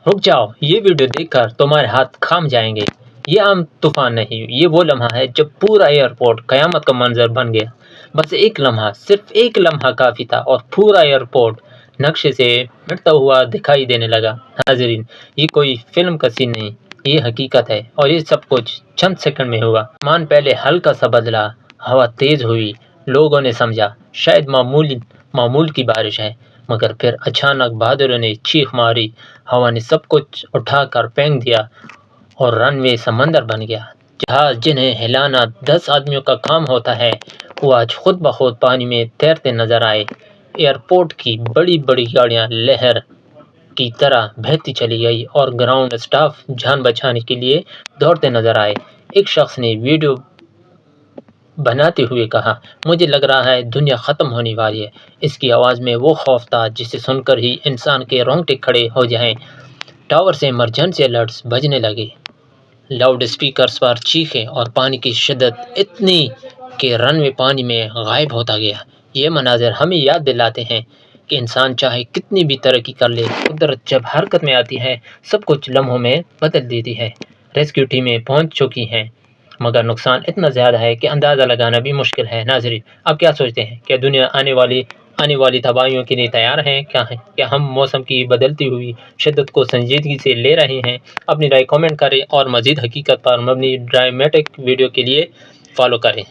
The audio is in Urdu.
رک جاؤ، یہ ویڈیو دیکھ کر تمہارے ہاتھ کھام جائیں گے۔ یہ عام طوفان نہیں، یہ وہ لمحہ ہے جب پورا ایئرپورٹ قیامت کا منظر بن گیا۔ بس ایک لمحہ، صرف ایک لمحہ کافی تھا اور پورا ایئرپورٹ نقشے سے مٹتا ہوا دکھائی دینے لگا۔ ناظرین، یہ کوئی فلم کا سین نہیں، یہ حقیقت ہے، اور یہ سب کچھ چند سیکنڈ میں ہوا۔ مان پہلے ہلکا سا بدلا، ہوا تیز ہوئی، لوگوں نے سمجھا شاید معمول کی بارش ہے، مگر پھر اچانک بادلوں نے چیخ ماری، ہوا نے سب کچھ اٹھا کر پھینک دیا اور رن وے سمندر بن گیا۔ جہاز جنہیں ہلانا 10 آدمیوں کا کام ہوتا ہے، وہ آج خود بخود پانی میں تیرتے نظر آئے۔ ایئرپورٹ کی بڑی بڑی گاڑیاں لہر کی طرح بہتی چلی گئی اور گراؤنڈ اسٹاف جان بچانے کے لیے دوڑتے نظر آئے۔ ایک شخص نے ویڈیو بناتے ہوئے کہا، مجھے لگ رہا ہے دنیا ختم ہونے والی ہے۔ اس کی آواز میں وہ خوف تھا جسے سن کر ہی انسان کے رونگٹے کھڑے ہو جائیں۔ ٹاور سے ایمرجنسی الرٹس بجنے لگے، لاؤڈ اسپیکرز پر چیخیں، اور پانی کی شدت اتنی کہ رن وے پانی میں غائب ہوتا گیا۔ یہ مناظر ہمیں یاد دلاتے ہیں کہ انسان چاہے کتنی بھی ترقی کر لے، قدرت جب حرکت میں آتی ہے سب کچھ لمحوں میں بدل دیتی ہے۔ ریسکیو ٹیمیں پہنچ چکی ہیں، مگر نقصان اتنا زیادہ ہے کہ اندازہ لگانا بھی مشکل ہے۔ ناظرین، آپ کیا سوچتے ہیں؟ کیا دنیا آنے والی تباہیوں کے لیے تیار ہے؟ کیا ہم موسم کی بدلتی ہوئی شدت کو سنجیدگی سے لے رہے ہیں؟ اپنی رائے کامنٹ کریں اور مزید حقیقت پر مبنی ڈراماٹک ویڈیو کے لیے فالو کریں۔